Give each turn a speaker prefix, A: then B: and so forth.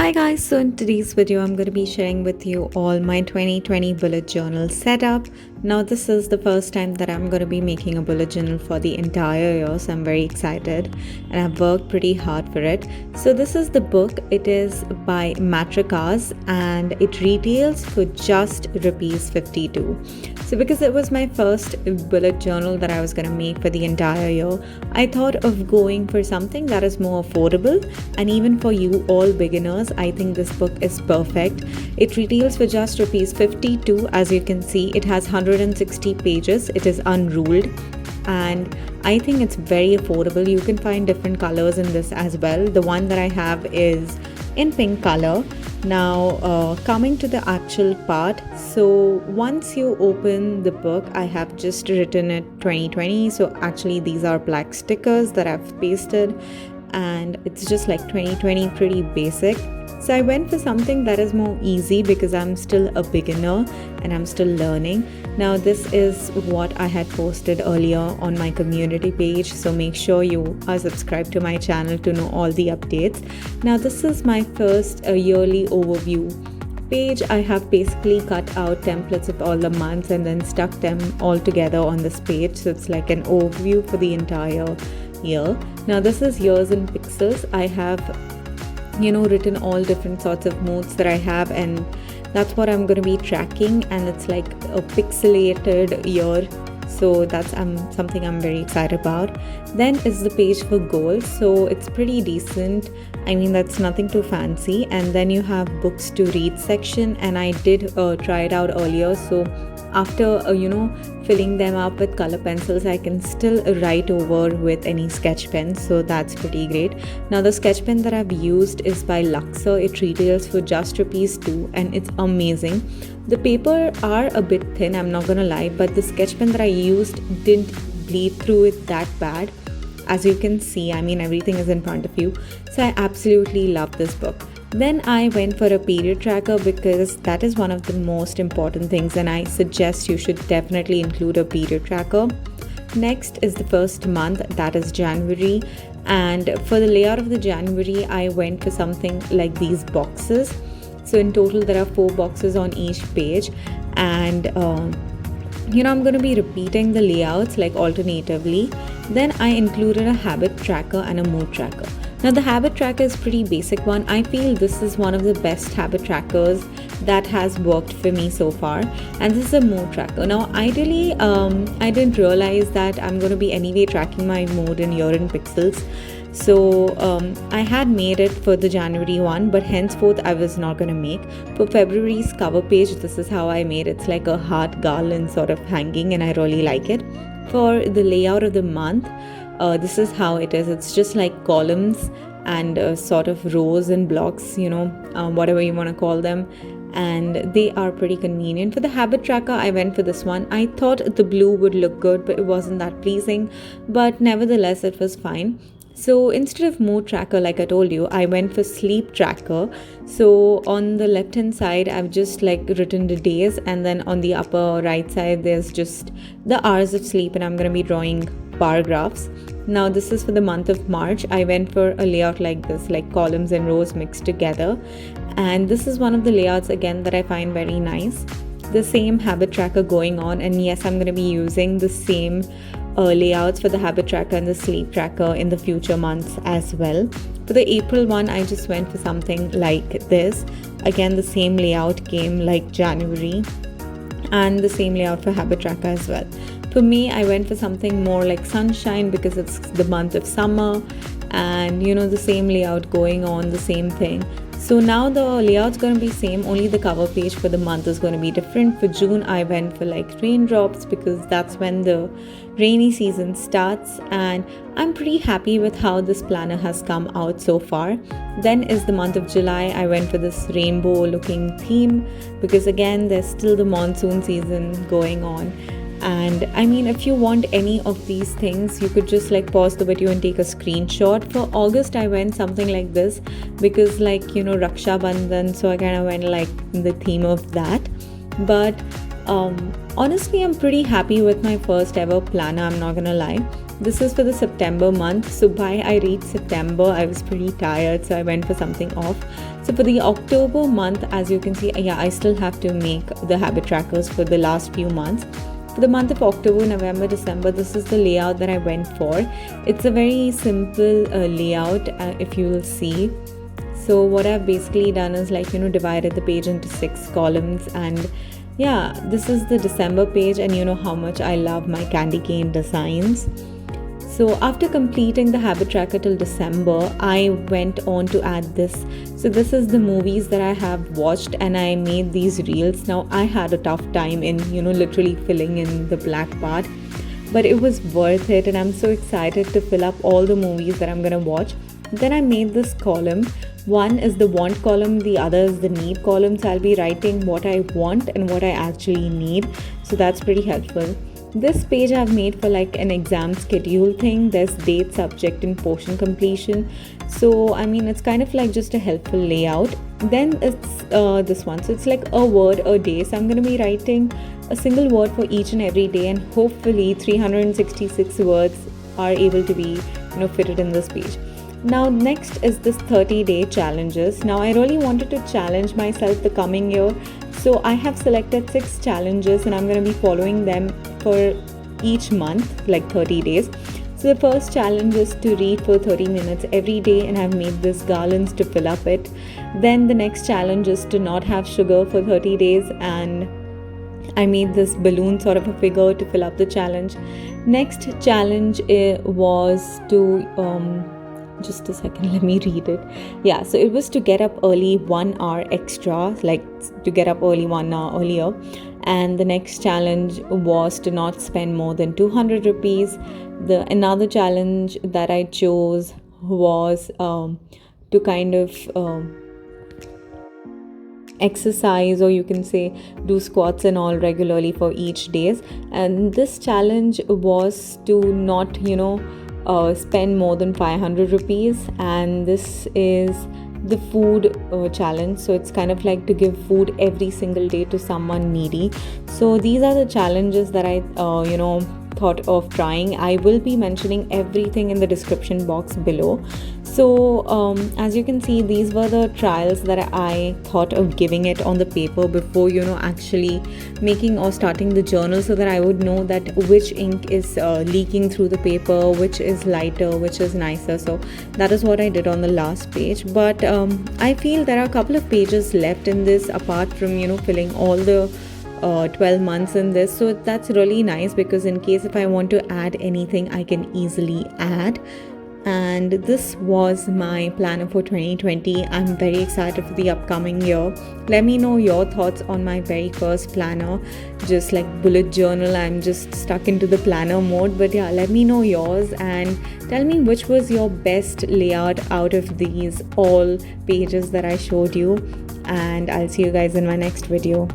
A: Hi guys, so in today's video I'm going to be sharing with you all my 2020 bullet journal setup. Now this is the first time that I'm going to be making a bullet journal for the entire year, so I'm very excited and I've worked pretty hard for it. So this is the book. It is by Matricas and it retails for just rupees 52. So because it was my first bullet journal that I was going to make for the entire year, I thought of going for something that is more affordable, and even for you all beginners, I think this book is perfect. It retails for just rupees 52. As you can see, it has 160 pages. It is unruled and I think it's very affordable. You can find different colors in this as well. The one that I have is in pink color. Now coming to the actual part, so once you open the book, I have just written it 2020. So actually these are black stickers that I've pasted and it's just like 2020, pretty basic. So I went for something that is more easy because I'm still a beginner and I'm still learning. Now this is what I had posted earlier on my community page, so make sure you are subscribed to my channel to know all the updates. Now this is my first yearly overview page. I have basically cut out templates of all the months and then stuck them all together on this page, so it's like an overview for the entire year. Now this is years in pixels. I have written all different sorts of modes that I have, and that's what I'm going to be tracking, and it's like a pixelated year, so that's something I'm very excited about. Then is the page for goals, so it's pretty decent. I mean, that's nothing too fancy. And then you have books to read section, and I did try it out earlier, so after filling them up with color pencils, I can still write over with any sketch pen, so that's pretty great. Now the sketch pen that I've used is by Luxor. It retails for just rupees 2 and it's amazing. The paper are a bit thin, I'm not gonna lie, but the sketch pen that I used didn't bleed through it that bad. As you can see, I mean, everything is in front of you, so I absolutely love this book. Then I went for a period tracker because that is one of the most important things, and I suggest you should definitely include a period tracker. Next is the first month, that is January, and for the layout of the January, I went for something like these boxes. So in total there are 4 boxes on each page, and I'm going to be repeating the layouts like alternatively. Then I included a habit tracker and a mood tracker. Now the habit tracker is pretty basic one. I feel this is one of the best habit trackers that has worked for me so far, and this is a mood tracker. Now ideally I didn't realize that I'm going to be anyway tracking my mood in year in pixels, so I had made it for the January one, but henceforth I was not going to make. For February's cover page, this is how I made it. It's like a heart garland sort of hanging, and I really like it. For the layout of the month, this is how it is. It's just like columns and sort of rows and blocks, whatever you want to call them, and they are pretty convenient. For the habit tracker, I went for this one. I thought the blue would look good, but it wasn't that pleasing, but nevertheless it was fine. So instead of mood tracker, like I told you, I went for sleep tracker. So on the left hand side, I've just like written the days, and then on the upper right side there's just the hours of sleep, and I'm going to be drawing bar graphs. Now this is for the month of March. I went for a layout like this, like columns and rows mixed together, and this is one of the layouts again that I find very nice. The same habit tracker going on, and yes, I'm going to be using the same layouts for the habit tracker and the sleep tracker in the future months as well. For the April one, I just went for something like this. Again, the same layout came like January, and the same layout for habit tracker as well. For me, I went for something more like sunshine because it's the month of summer, and the same layout going on, the same thing. So now the layout's going to be same, only the cover page for the month is going to be different. For June, I went for like raindrops because that's when the rainy season starts, and I'm pretty happy with how this planner has come out so far. Then is the month of July. I went for this rainbow looking theme because again, there's still the monsoon season going on. And I mean, if you want any of these things, you could just like pause the video and take a screenshot. For August, I went something like this because Raksha Bandhan, so I kind of went like in the theme of that. But honestly, I'm pretty happy with my first ever planner, I'm not gonna lie. This is for the September month. So by I reached September, I was pretty tired, so I went for something off. So for the October month, as you can see, yeah, I still have to make the habit trackers for the last few months. For the month of October, November, December, this is the layout that I went for. It's a very simple layout, if you will see. So what I've basically done is divided the page into 6 columns, and yeah, this is the December page, and you know how much I love my candy cane designs. So after completing the habit tracker till December, I went on to add this. So this is the movies that I have watched, and I made these reels. Now I had a tough time in, literally filling in the black part, but it was worth it, and I'm so excited to fill up all the movies that I'm gonna watch. Then I made this column. One is the want column, the other is the need column. So I'll be writing what I want and what I actually need. So that's pretty helpful. This page I've made for like an exam schedule thing. There's date, subject, and portion completion. So I mean, it's kind of like just a helpful layout. Then it's this one. So it's like a word a day. So I'm going to be writing a single word for each and every day, and hopefully 366 words are able to be fitted in this page. Now next is this 30-day challenges. Now I really wanted to challenge myself the coming year, so I have selected 6 challenges, and I'm going to be following them for each month, like 30 days. So the first challenge is to read for 30 minutes every day, and I've made this garlands to fill up it. Then the next challenge is to not have sugar for 30 days, and I made this balloon sort of a figure to fill up the challenge. Next challenge was to just a second, let me read it. Yeah, so it was to get up early 1 hour extra, like to get up early 1 hour earlier. And the next challenge was to not spend more than 200 rupees. Another challenge that I chose was to kind of exercise, or you can say do squats and all regularly for each days. And this challenge was to not spend more than 500 rupees. And this is the food challenge. So it's kind of like to give food every single day to someone needy. So these are the challenges that I thought of trying. I will be mentioning everything in the description box below. So as you can see, these were the trials that I thought of giving it on the paper before actually making or starting the journal, so that I would know that which ink is leaking through the paper, which is lighter, which is nicer. So that is what I did on the last page. But I feel there are a couple of pages left in this, apart from filling all the 12 months in this. So that's really nice, because in case if I want to add anything, I can easily add. And this was my planner for 2020. I'm very excited for the upcoming year. Let me know your thoughts on my very first planner, just like bullet journal. I'm just stuck into the planner mode, but yeah, let me know yours and tell me which was your best layout out of these all pages that I showed you. And I'll see you guys in my next video.